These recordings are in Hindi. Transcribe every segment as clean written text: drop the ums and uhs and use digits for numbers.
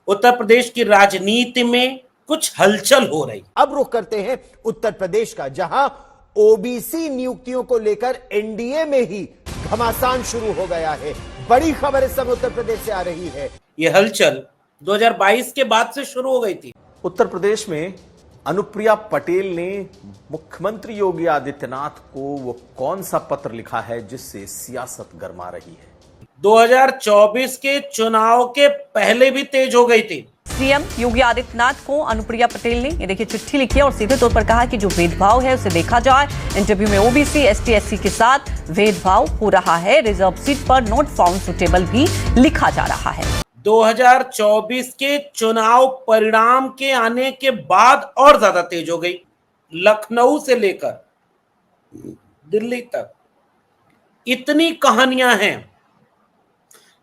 उत्तर प्रदेश की राजनीति में कुछ हलचल हो रही। अब रुख करते हैं उत्तर प्रदेश का, जहां ओबीसी नियुक्तियों को लेकर एनडीए में ही घमासान शुरू हो गया है। बड़ी खबर इस समय उत्तर प्रदेश से आ रही है। यह हलचल 2022 के बाद से शुरू हो गई थी। उत्तर प्रदेश में अनुप्रिया पटेल ने मुख्यमंत्री योगी आदित्यनाथ को वो कौन सा पत्र लिखा है जिससे सियासत गरमा रही है। 2024 के चुनाव के पहले भी तेज हो गई थी। सीएम योगी आदित्यनाथ को अनुप्रिया पटेल ने ये देखिए चिट्ठी लिखी है और सीधे तौर पर कहा कि जो भेदभाव है उसे देखा जाए। इंटरव्यू में ओबीसी एसटी एससी के साथ भेदभाव हो रहा है। रिजर्व सीट पर नॉट फाउंड सुटेबल भी लिखा जा रहा है। 2024 के चुनाव परिणाम के आने के बाद और ज्यादा तेज हो गई। लखनऊ से लेकर दिल्ली तक इतनी कहानियां हैं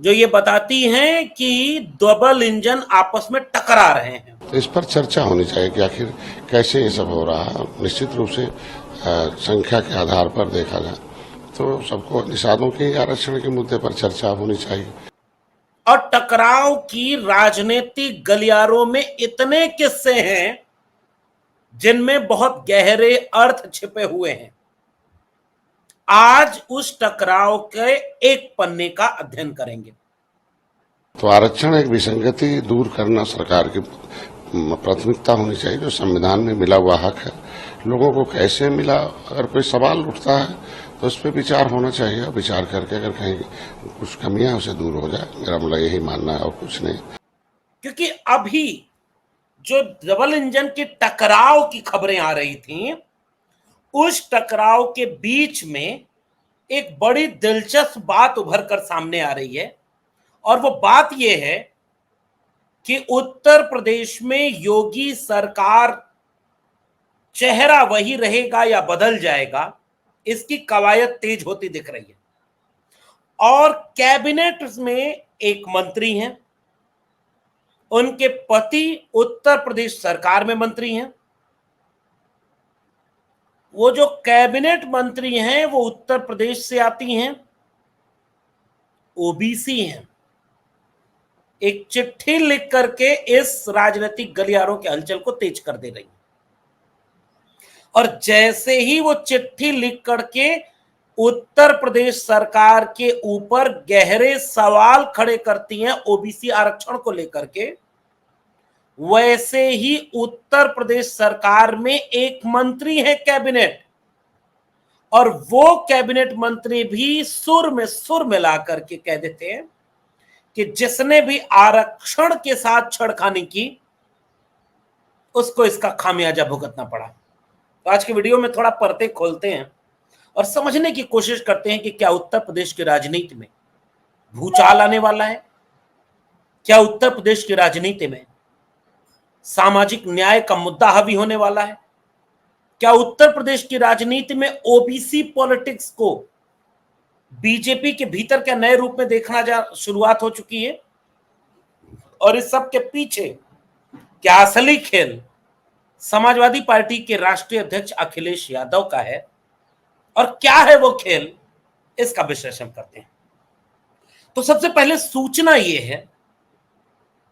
जो ये बताती हैं कि डबल इंजन आपस में टकरा रहे हैं। तो इस पर चर्चा होनी चाहिए कि आखिर कैसे ये सब हो रहा है। निश्चित रूप से संख्या के आधार पर देखा जाए तो सबको निषादों के आरक्षण के मुद्दे पर चर्चा होनी चाहिए। और टकराव की राजनीतिक गलियारों में इतने किस्से हैं जिनमें बहुत गहरे अर्थ छिपे हुए हैं। आज उस टकराव के एक पन्ने का अध्ययन करेंगे। तो आरक्षण एक विसंगति दूर करना सरकार की प्राथमिकता होनी चाहिए। जो संविधान में मिला हुआ हक है, लोगों को कैसे मिला, अगर कोई सवाल उठता है तो उस पर विचार होना चाहिए। विचार करके अगर कहीं कुछ कमियां उसे दूर हो जाए, मेरा मतलब यही मानना है और कुछ नहीं। क्योंकि अभी जो डबल इंजन के टकराव की खबरें आ रही थीं, उस टकराव के बीच में एक बड़ी दिलचस्प बात उभर कर सामने आ रही है। और वो बात यह है कि उत्तर प्रदेश में योगी सरकार चेहरा वही रहेगा या बदल जाएगा, इसकी कवायद तेज होती दिख रही है। और कैबिनेट में एक मंत्री हैं, उनके पति उत्तर प्रदेश सरकार में मंत्री हैं। वो जो कैबिनेट मंत्री हैं वो उत्तर प्रदेश से आती हैं, ओबीसी हैं। एक चिट्ठी लिख करके इस राजनीतिक गलियारों के हलचल को तेज कर दे रही है। और जैसे ही वो चिट्ठी लिख करके उत्तर प्रदेश सरकार के ऊपर गहरे सवाल खड़े करती हैं ओबीसी आरक्षण को लेकर के, वैसे ही उत्तर प्रदेश सरकार में एक मंत्री है कैबिनेट, और वो कैबिनेट मंत्री भी सुर में सुर मिला करके कह देते हैं कि जिसने भी आरक्षण के साथ छेड़खानी की उसको इसका खामियाजा भुगतना पड़ा। तो आज की वीडियो में थोड़ा पर्दे खोलते हैं और समझने की कोशिश करते हैं कि क्या उत्तर प्रदेश की राजनीति में भूचाल आने वाला है। क्या उत्तर प्रदेश की राजनीति में सामाजिक न्याय का मुद्दा हावी होने वाला है। क्या उत्तर प्रदेश की राजनीति में ओबीसी पॉलिटिक्स को बीजेपी के भीतर क्या नए रूप में देखना शुरुआत हो चुकी है। और इस सब के पीछे क्या असली खेल समाजवादी पार्टी के राष्ट्रीय अध्यक्ष अखिलेश यादव का है, और क्या है वो खेल, इसका विश्लेषण करते हैं। तो सबसे पहले सूचना यह है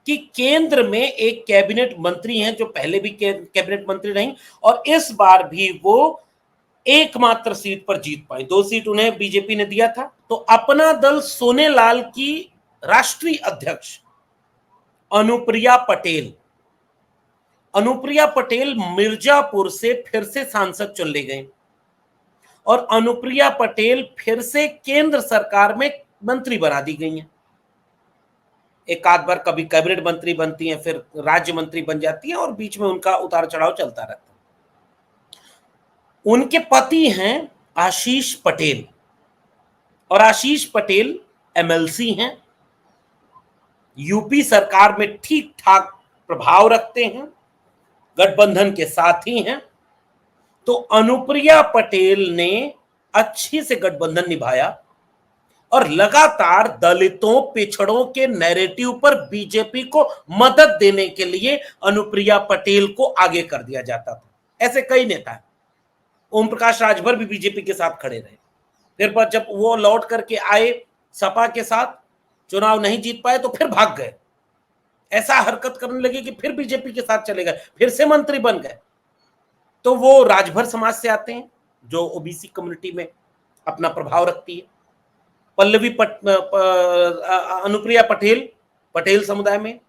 कि केंद्र में एक कैबिनेट मंत्री हैं जो पहले भी कैबिनेट मंत्री रही और इस बार भी वो एकमात्र सीट पर जीत पाई। 2 सीट उन्हें बीजेपी ने दिया था। तो अपना दल सोनेलाल की राष्ट्रीय अध्यक्ष अनुप्रिया पटेल मिर्जापुर से फिर से सांसद चुन ले गए और अनुप्रिया पटेल फिर से केंद्र सरकार में मंत्री बना दी गई हैं। एक आध बार कभी कैबिनेट मंत्री बनती हैं, फिर राज्य मंत्री बन जाती हैं और बीच में उनका उतार चढ़ाव चलता रहता है। उनके पति हैं आशीष पटेल, और आशीष पटेल एमएलसी हैं, यूपी सरकार में ठीक ठाक प्रभाव रखते हैं, गठबंधन के साथ ही हैं। तो अनुप्रिया पटेल ने अच्छी से गठबंधन निभाया और लगातार दलितों पिछड़ों के नैरेटिव पर बीजेपी को मदद देने के लिए अनुप्रिया पटेल को आगे कर दिया जाता था। ऐसे कई नेता हैं। ओम प्रकाश राजभर भी बीजेपी के साथ खड़े रहे, फिर जब वो लौट करके आए सपा के साथ, चुनाव नहीं जीत पाए तो फिर भाग गए। ऐसा हरकत करने लगे कि फिर बीजेपी के साथ चले गए, फिर से मंत्री बन गए। तो वो राजभर समाज से आते हैं जो ओबीसी कम्युनिटी में अपना प्रभाव रखती है। अनुप्रिया पटेल पटेल समुदाय में,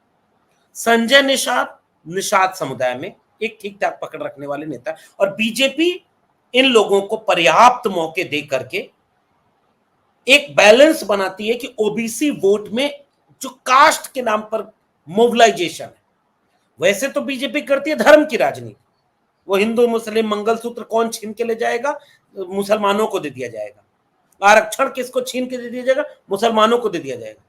संजय निषाद निषाद समुदाय में एक ठीक ठाक पकड़ रखने वाले नेता। और बीजेपी इन लोगों को पर्याप्त मौके दे करके एक बैलेंस बनाती है कि ओबीसी वोट में जो कास्ट के नाम पर मोबिलाइजेशन है, वैसे तो बीजेपी करती है धर्म की राजनीति। वो हिंदू मुस्लिम मंगलसूत्र कौन छीन के ले जाएगा, मुसलमानों को दे दिया जाएगा। आरक्षण किसको छीन के दे दिया जाएगा, मुसलमानों को दे दिया जाएगा।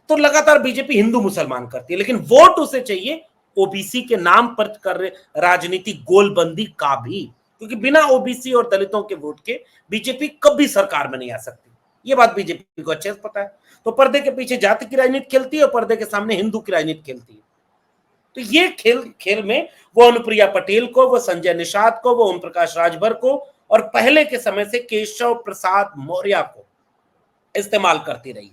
तो लगातार बीजेपी हिंदू मुसलमान करती है, लेकिन वोट उसे चाहिए ओबीसी के नाम पर कर रहे राजनीति गोलबंदी का भी, क्योंकि बिना ओबीसी और दलितों के वोट के बीजेपी कभी सरकार में नहीं आ सकती। ये बात बीजेपी को अच्छे से पता है। तो पर्दे के पीछे जाति की राजनीति खेलती है और पर्दे के सामने हिंदू की राजनीति खेलती है। तो ये खेल में वो अनुप्रिया पटेल को, वो संजय निषाद को, वो ओम प्रकाश राजभर को और पहले के समय से केशव प्रसाद मौर्य को इस्तेमाल करती रही।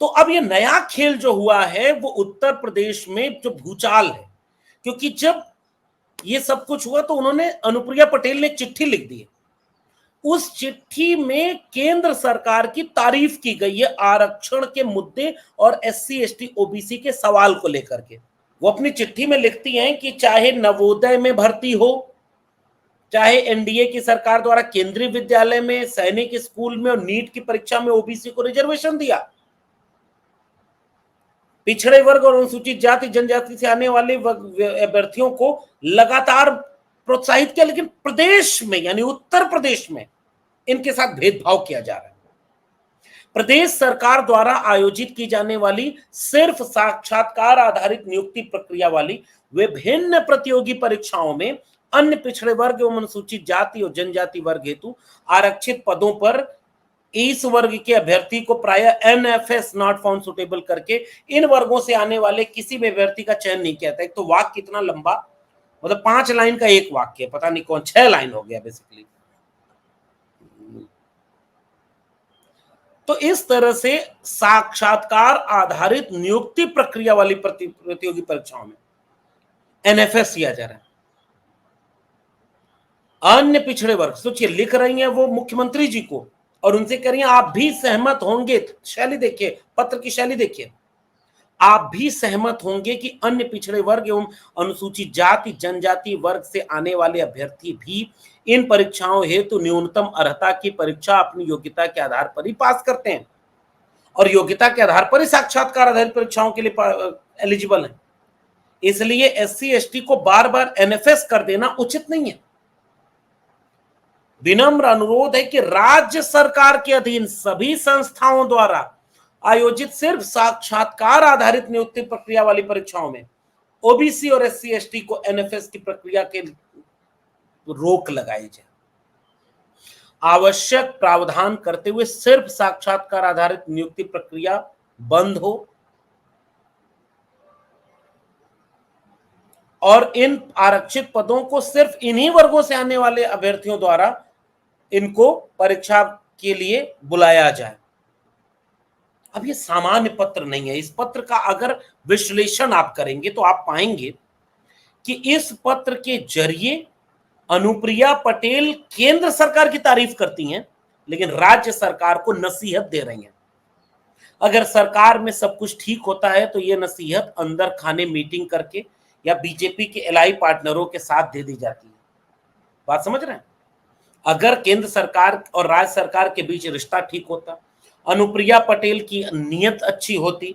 तो अब ये नया खेल जो हुआ है वो उत्तर प्रदेश में जो भूचाल है, क्योंकि जब ये सब कुछ हुआ तो उन्होंने, अनुप्रिया पटेल ने चिट्ठी लिख दी है। उस चिट्ठी में केंद्र सरकार की तारीफ की गई है आरक्षण के मुद्दे और एससी एसटी ओबीसी के सवाल को लेकर के। वो अपनी चिट्ठी में लिखती हैं कि चाहे नवोदय में भर्ती हो, चाहे एनडीए की सरकार द्वारा केंद्रीय विद्यालय में, सैनिक स्कूल में और नीट की परीक्षा में ओबीसी को रिजर्वेशन दिया, पिछड़े वर्ग और अनुसूचित जाति जनजाति से आने वाले अभ्यर्थियों को लगातार प्रोत्साहित किया, लेकिन प्रदेश में यानी उत्तर प्रदेश में इनके साथ भेदभाव किया जा रहा है। प्रदेश सरकार द्वारा आयोजित की जाने वाली सिर्फ साक्षात्कार आधारित नियुक्ति प्रक्रिया वाली विभिन्न प्रतियोगी परीक्षाओं में अन्य पिछड़े वर्ग एवं अनुसूचित जाति और जनजाति वर्ग हेतु आरक्षित पदों पर इस वर्ग के अभ्यर्थी को प्राय एनएफएस नॉट फाउंड सुटेबल करके इन वर्गों से आने वाले किसी भी अभ्यर्थी का चयन नहीं किया था। एक तो वाक्य कितना लंबा, मतलब 5 लाइन का एक वाक्य, पता नहीं कौन 6 लाइन हो गया बेसिकली। तो इस तरह से साक्षात्कार आधारित नियुक्ति प्रक्रिया वाली प्रतियोगी परीक्षाओं में एनएफएस किया जा रहा है। अन्य पिछड़े वर्ग, सोचिए, लिख रही हैं वो मुख्यमंत्री जी को और उनसे कह रही हैं आप भी सहमत होंगे, शैली देखिए, पत्र की शैली देखिए, आप भी सहमत होंगे कि अन्य पिछड़े वर्ग एवं अनुसूचित जाति जनजाति वर्ग से आने वाले अभ्यर्थी भी इन परीक्षाओं हेतु न्यूनतम अर्हता की परीक्षा अपनी योग्यता के आधार पर ही पास करते हैं और योग्यता के आधार पर ही साक्षात्कार आधारित परीक्षाओं के लिए एलिजिबल है। इसलिए एससी एसटी को बार बार एनएफएस कर देना उचित नहीं है। विनम्र अनुरोध है कि राज्य सरकार के अधीन सभी संस्थाओं द्वारा आयोजित सिर्फ साक्षात्कार आधारित नियुक्ति प्रक्रिया वाली परीक्षाओं में ओबीसी और एससी एसटी को एनएफएस की प्रक्रिया के रोक लगाई जाए। आवश्यक प्रावधान करते हुए सिर्फ साक्षात्कार आधारित नियुक्ति प्रक्रिया बंद हो और इन आरक्षित पदों को सिर्फ इन्हीं वर्गों से आने वाले अभ्यर्थियों द्वारा इनको परीक्षा के लिए बुलाया जाए। अब ये सामान्य पत्र नहीं है। इस पत्र का अगर विश्लेषण आप करेंगे तो आप पाएंगे कि इस पत्र के जरिए अनुप्रिया पटेल केंद्र सरकार की तारीफ करती हैं, लेकिन राज्य सरकार को नसीहत दे रही हैं। अगर सरकार में सब कुछ ठीक होता है तो ये नसीहत अंदर खाने मीटिंग करके या बीजेपी के एलाई पार्टनरों के साथ दे दी जाती है। बात समझ रहे हैं? अगर केंद्र सरकार और राज्य सरकार के बीच रिश्ता ठीक होता, अनुप्रिया पटेल की नीयत अच्छी होती,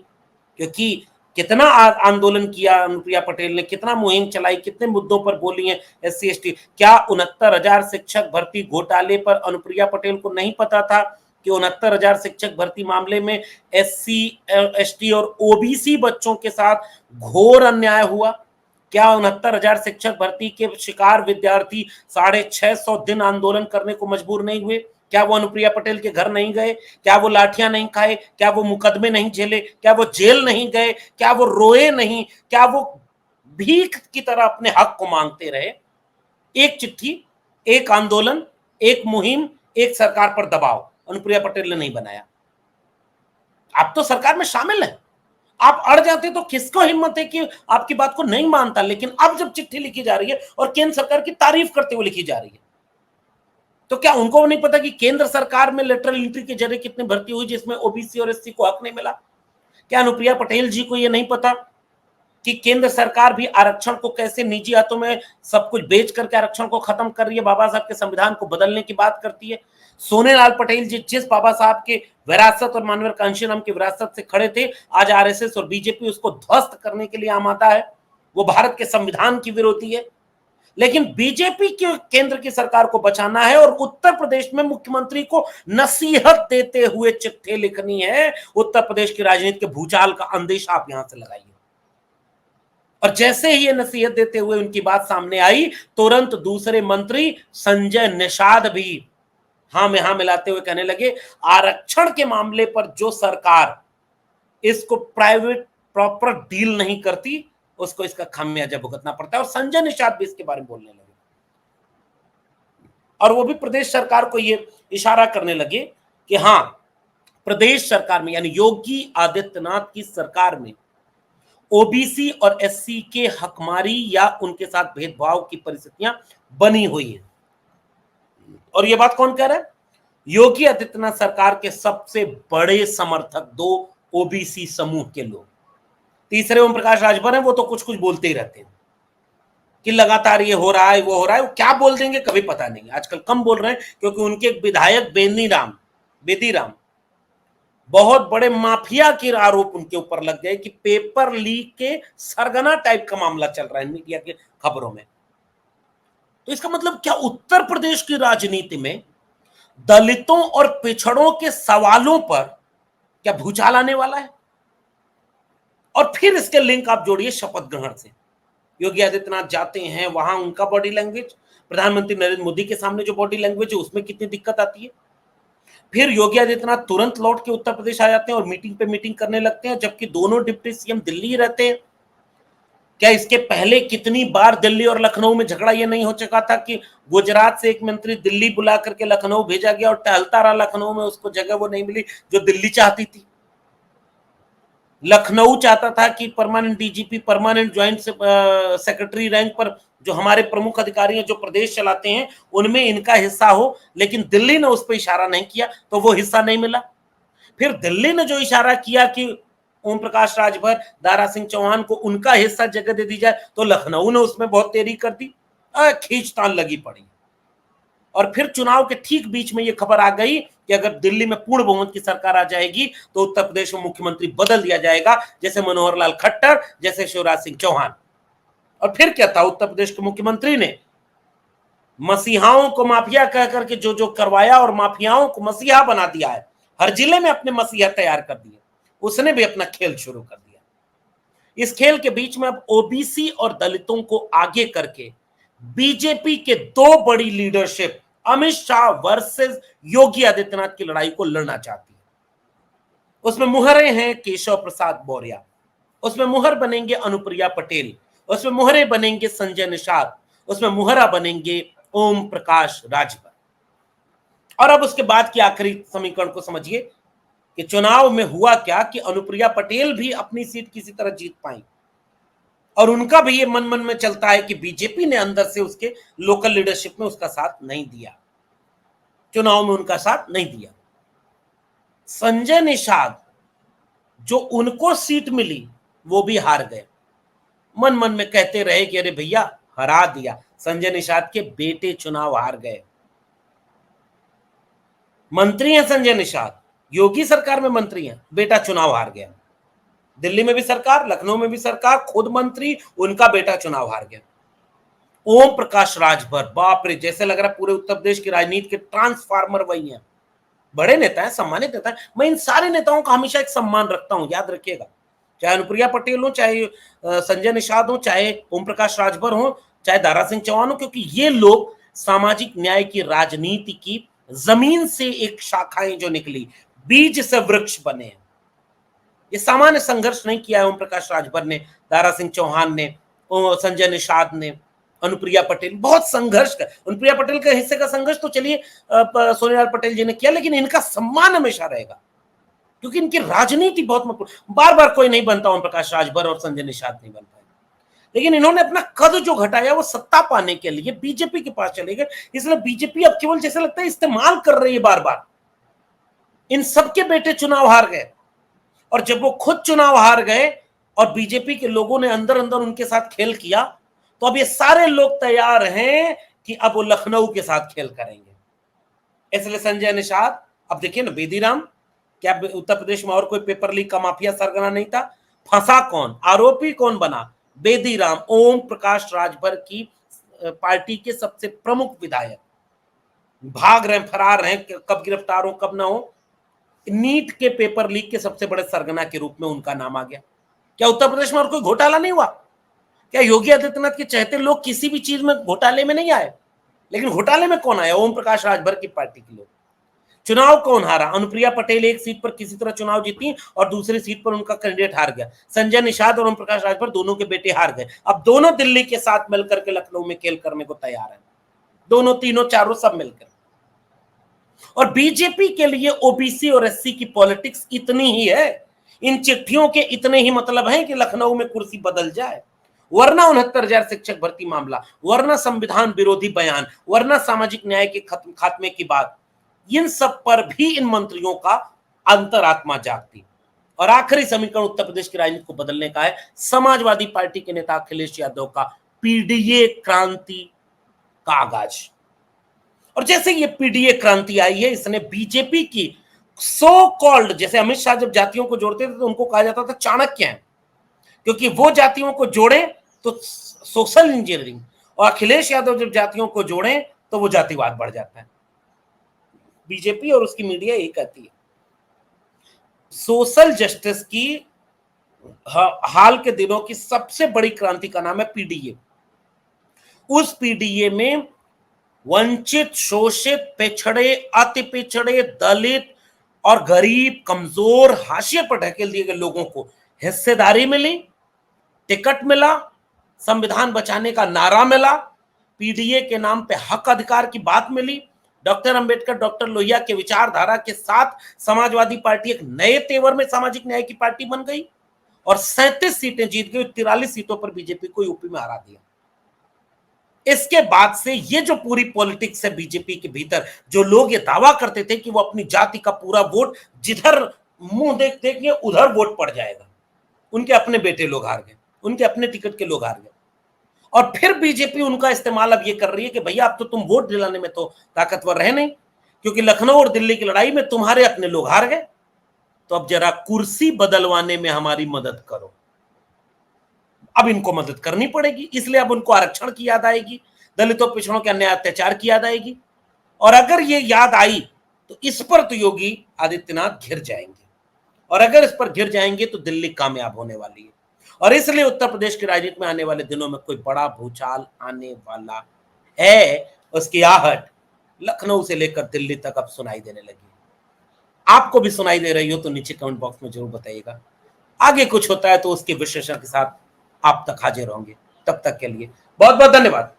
क्योंकि कितना आंदोलन किया अनुप्रिया पटेल ने, कितना मुहिम चलाई, कितने मुद्दों पर बोली है एससी एसटी। क्या 69,000 शिक्षक भर्ती घोटाले पर अनुप्रिया पटेल को नहीं पता था कि 69,000 शिक्षक भर्ती मामले में एससी एसटी और ओबीसी बच्चों के साथ घोर अन्याय हुआ? क्या 69,000 शिक्षक भर्ती के शिकार विद्यार्थी 650 दिन आंदोलन करने को मजबूर नहीं हुए? क्या वो अनुप्रिया पटेल के घर नहीं गए? क्या वो लाठियां नहीं खाए? क्या वो मुकदमे नहीं झेले? क्या वो जेल नहीं गए? क्या वो रोए नहीं? क्या वो भीख की तरह अपने हक को मांगते रहे? एक चिट्ठी, एक आंदोलन, एक मुहिम, एक सरकार पर दबाव अनुप्रिया पटेल ने नहीं बनाया। आप तो सरकार में शामिल हैं, आप अड़ जाते तो किसको हिम्मत है कि आपकी बात को नहीं मानता। लेकिन अब जब चिट्ठी लिखी जा रही है और केंद्र सरकार की तारीफ करते हुए लिखी जा रही है, तो क्या उनको नहीं पता कि केंद्र सरकार में लेटरल एंट्री के जरिए कितनी भर्ती हुई जिसमें ओबीसी और एससी को हक नहीं मिला? क्या अनुप्रिया पटेल जी को यह नहीं पता कि केंद्र सरकार भी आरक्षण को कैसे निजी हाथों में सब कुछ बेच करके आरक्षण को खत्म कर रही है, बाबा साहब के संविधान को बदलने की बात करती है? सोनेलाल पटेल जी जिस बाबा साहब के विरासत और मानवीय कांशीराम की विरासत से खड़े थे, आज आरएसएस और बीजेपी उसको ध्वस्त करने के लिए आमादा है। वो भारत के संविधान की विरोधी है। लेकिन बीजेपी के केंद्र की सरकार को बचाना है और उत्तर प्रदेश में मुख्यमंत्री को नसीहत देते हुए चिट्ठी लिखनी है। उत्तर प्रदेश की राजनीति के भूचाल का अंदेशा आप यहां से लगाइए। और जैसे ही ये नसीहत देते हुए उनकी बात सामने आई, तुरंत दूसरे मंत्री संजय निषाद भी हाँ में हाँ मिलाते हुए कहने लगे, आरक्षण के मामले पर जो सरकार इसको प्राइवेट प्रॉपर डील नहीं करती उसको इसका खामियाजा भुगतना पड़ता है। और संजय निषाद भी इसके बारे में बोलने लगे और वो भी प्रदेश सरकार को ये इशारा करने लगे कि हाँ, प्रदेश सरकार में यानी योगी आदित्यनाथ की सरकार में ओबीसी और एससी के हकमारी या उनके साथ भेदभाव की परिस्थितियां बनी हुई हैं। और ये बात कौन कह रहा है? योगी आदित्यनाथ सरकार के सबसे बड़े समर्थक दो ओबीसी समूह के लोग। तीसरे ओम प्रकाश राजभर हैं, वो तो कुछ कुछ बोलते ही रहते हैं कि लगातार ये हो रहा है वो हो रहा है। वो क्या बोल देंगे कभी पता नहीं। आजकल कम बोल रहे हैं क्योंकि उनके एक विधायक बेदीराम बहुत बड़े माफिया के आरोप उनके ऊपर लग गए कि पेपर लीक के सरगना टाइप का मामला चल रहा है मीडिया के खबरों में। तो इसका मतलब क्या उत्तर प्रदेश की राजनीति में दलितों और पिछड़ों के सवालों पर क्या भूचाल आने वाला है? और फिर इसके लिंक आप जोड़िए शपथ ग्रहण से। योगी आदित्यनाथ जाते हैं वहां, उनका बॉडी लैंग्वेज, प्रधानमंत्री नरेंद्र मोदी के सामने जो बॉडी लैंग्वेज है उसमें कितनी दिक्कत आती है। फिर योगी आदित्यनाथ तुरंत लौट के उत्तर प्रदेश आ जाते हैं और मीटिंग पे मीटिंग करने लगते हैं, जबकि दोनों डिप्टी सीएम दिल्ली ही रहते हैं। क्या इसके पहले कितनी बार दिल्ली और लखनऊ में झगड़ा ये नहीं हो चुका था कि गुजरात से एक मंत्री दिल्ली बुला करके लखनऊ भेजा गया और टहलता रहा लखनऊ में, उसको जगह वो नहीं मिली जो दिल्ली चाहती थी। लखनऊ चाहता था कि permanent DGP, permanent joint secretary rank पर जो हमारे प्रमुख अधिकारी हैं जो प्रदेश चलाते हैं उनमें इनका हिस्सा हो, लेकिन दिल्ली ने उस पर इशारा नहीं किया तो वो हिस्सा नहीं मिला। फिर दिल्ली ने जो इशारा किया कि ओम प्रकाश राजभर, दारा सिंह चौहान को उनका हिस्सा जगह दे दी जाए, तो लखनऊ ने उसमें बहुत देरी कर दी, खींचतान लगी पड़ी। और फिर चुनाव के ठीक बीच में ये खबर आ गई कि अगर दिल्ली में पूर्ण बहुमत की सरकार आ जाएगी तो उत्तर प्रदेश में मुख्यमंत्री बदल दिया जाएगा, जैसे मनोहर लाल खट्टर, जैसे शिवराज सिंह चौहान। और फिर क्या था, उत्तर प्रदेश के मुख्यमंत्री ने मसीहाओं को माफिया कह करके जो जो करवाया और माफियाओं को मसीहा बना दिया है, हर जिले में अपने मसीहा तैयार कर दिए, उसने भी अपना खेल शुरू कर दिया। इस खेल के बीच में अब ओबीसी और दलितों को आगे करके बीजेपी के दो बड़ी लीडरशिप अमित शाह वर्सेस योगी आदित्यनाथ की लड़ाई को लड़ना चाहती है। उसमें मुहरे हैं केशव प्रसाद मौर्य, उसमें मुहर बनेंगे अनुप्रिया पटेल, उसमें मुहरे बनेंगे संजय निषाद, उसमें मुहरा बनेंगे ओम प्रकाश राजभर। और अब उसके बाद की आखिरी समीकरण को समझिए कि चुनाव में हुआ क्या कि अनुप्रिया पटेल भी अपनी सीट किसी तरह जीत पाई और उनका भी ये मन मन में चलता है कि बीजेपी ने अंदर से उसके लोकल लीडरशिप में उसका साथ नहीं दिया, चुनाव में उनका साथ नहीं दिया। संजय निषाद जो उनको सीट मिली वो भी हार गए, मन मन में कहते रहे कि अरे भैया हरा दिया। संजय निषाद के बेटे चुनाव हार गए, मंत्री हैं संजय निषाद, योगी सरकार में मंत्री हैं, बेटा चुनाव हार गया। दिल्ली में भी सरकार, लखनऊ में भी सरकार, खुद मंत्री, उनका बेटा चुनाव हार गया। ओम प्रकाश राजभर, बाप रे, जैसे लग रहा है पूरे उत्तर प्रदेश की राजनीति के ट्रांसफार्मर वही हैं। बड़े नेता हैं, सम्मानित नेता हैं। मैं इन सारे नेताओं का हमेशा एक सम्मान रखता हूं, याद रखिएगा, चाहे अनुप्रिया पटेल हो, चाहे संजय निषाद हो, चाहे ओम प्रकाश राजभर हो, चाहे दारा सिंह चौहान हो, क्योंकि ये लोग सामाजिक न्याय की राजनीति की जमीन से एक शाखाएं जो निकली, बीज से वृक्ष बने हैं। ये सामान्य संघर्ष नहीं किया है ओम प्रकाश राजभर ने, दारा सिंह चौहान ने, संजय निषाद ने, अनुप्रिया पटेल, बहुत संघर्ष कर। अनुप्रिया पटेल के हिस्से का संघर्ष तो चलिए सोनेलाल पटेल जी ने किया, लेकिन इनका सम्मान हमेशा रहेगा क्योंकि इनकी राजनीति बहुत महत्वपूर्ण। बार बार कोई नहीं बनता, ओम प्रकाश राजभर और संजय निषाद नहीं बन पाए, लेकिन इन्होंने अपना कद जो घटाया वो सत्ता पाने के लिए बीजेपी के पास चले गए। इसलिए बीजेपी अब केवल जैसे लगता है इस्तेमाल कर रही है बार बार। इन सबके बेटे चुनाव हार गए, और जब वो खुद चुनाव हार गए और बीजेपी के लोगों ने अंदर अंदर उनके साथ खेल किया, तो अब ये सारे लोग तैयार हैं कि अब वो लखनऊ के साथ खेल करेंगे। इसलिए संजय निषाद, अब देखिए ना, बेदीराम, क्या उत्तर प्रदेश में और कोई पेपर लीक का माफिया सरगना नहीं था? फंसा कौन, आरोपी कौन बना? बेदीराम, ओम प्रकाश राजभर की पार्टी के सबसे प्रमुख विधायक, भाग रहे, फरार रहे, कब गिरफ्तार हो कब ना हो। नीट के पेपर लीक के सबसे बड़े सरगना के रूप में उनका नाम आ गया। क्या उत्तर प्रदेश में और कोई घोटाला नहीं हुआ? क्या योगी आदित्यनाथ के चहते लोग किसी भी चीज में घोटाले में नहीं आए? लेकिन घोटाले में कौन आया? ओम प्रकाश राजभर की पार्टी के लोग। चुनाव कौन हारा? अनुप्रिया पटेल एक सीट पर किसी तरह चुनाव जीती और दूसरी सीट पर उनका कैंडिडेट हार गया। संजय निषाद और ओम प्रकाश राजभर दोनों के बेटे हार गए। अब दोनों दिल्ली के साथ मिलकर के लखनऊ में खेल करने को तैयार है, दोनों, तीनों, चारों सब मिलकर। और बीजेपी के लिए ओबीसी और एससी की पॉलिटिक्स इतनी ही है, इन चिट्ठियों के इतने ही मतलब है कि लखनऊ में कुर्सी बदल जाए, वरना 69,000 शिक्षक भर्ती मामला, वरना संविधान विरोधी बयान, वरना सामाजिक न्याय के खात्मे की बात, इन सब पर भी इन मंत्रियों का अंतरात्मा जागती। और आखिरी समीकरण उत्तर प्रदेश की राजनीति को बदलने का है। समाजवादी पार्टी के नेता अखिलेश यादव का पीडीए क्रांति का आगाज। और जैसे ये पीडीए क्रांति आई है, इसने बीजेपी की सो कॉल्ड, जैसे अमित शाह जब जातियों को जोड़ते थे तो उनको कहा जाता था चाणक्य हैं, क्योंकि वो जातियों को जोड़े तो सोशल इंजीनियरिंग, और अखिलेश यादव जब जातियों को जोड़े तो वो जातिवाद बढ़ जाता है। बीजेपी और उसकी मीडिया यही कहती है। सोशल जस्टिस की हाल के दिनों की सबसे बड़ी क्रांति का नाम है पीडीए। उस पीडीए में वंचित, शोषित, पिछड़े, अति पिछड़े, दलित और गरीब, कमजोर, हाशिए पर ढकेल दिए गए लोगों को हिस्सेदारी मिली, टिकट मिला, संविधान बचाने का नारा मिला, पीडीए के नाम पे हक अधिकार की बात मिली। डॉक्टर अंबेडकर, डॉक्टर लोहिया के विचारधारा के साथ समाजवादी पार्टी एक नए तेवर में सामाजिक न्याय की पार्टी बन गई और 37 सीटें जीत गई। 43 सीटों पर बीजेपी को यूपी में हरा दिया। इसके बाद से ये जो पूरी पॉलिटिक्स है बीजेपी के भीतर, जो लोग ये दावा करते थे कि वो अपनी जाति का पूरा वोट जिधर मुंह देख देंगे उधर वोट पड़ जाएगा, उनके अपने बेटे लोग हार गए, उनके अपने टिकट के लोग हार गए। और फिर बीजेपी उनका इस्तेमाल अब ये कर रही है कि भैया अब तो तुम वोट दिलाने में तो ताकतवर रहे नहीं, क्योंकि लखनऊ और दिल्ली की लड़ाई में तुम्हारे अपने लोग हार गए, तो अब जरा कुर्सी बदलवाने में हमारी मदद करो। अब इनको मदद करनी पड़ेगी, इसलिए अब उनको आरक्षण की याद आएगी, दलितों पिछड़ों के अन्याय अत्याचार की याद आएगी। और अगर ये याद आई तो इस पर तो योगी आदित्यनाथ घिर जाएंगे, और अगर इस पर घिर जाएंगे तो दिल्ली कामयाब होने वाली है। और इसलिए उत्तर प्रदेश की राजनीति में आने वाले दिनों में कोई बड़ा भूचाल आने वाला है। उसकी आहट लखनऊ से लेकर दिल्ली तक अब सुनाई देने लगी। आपको भी सुनाई दे रही हो तो नीचे कमेंट बॉक्स में जरूर बताइएगा। आगे कुछ होता है तो उसके विश्लेषण के साथ आप तक हाजिर होंगे। तब तक के लिए बहुत बहुत धन्यवाद।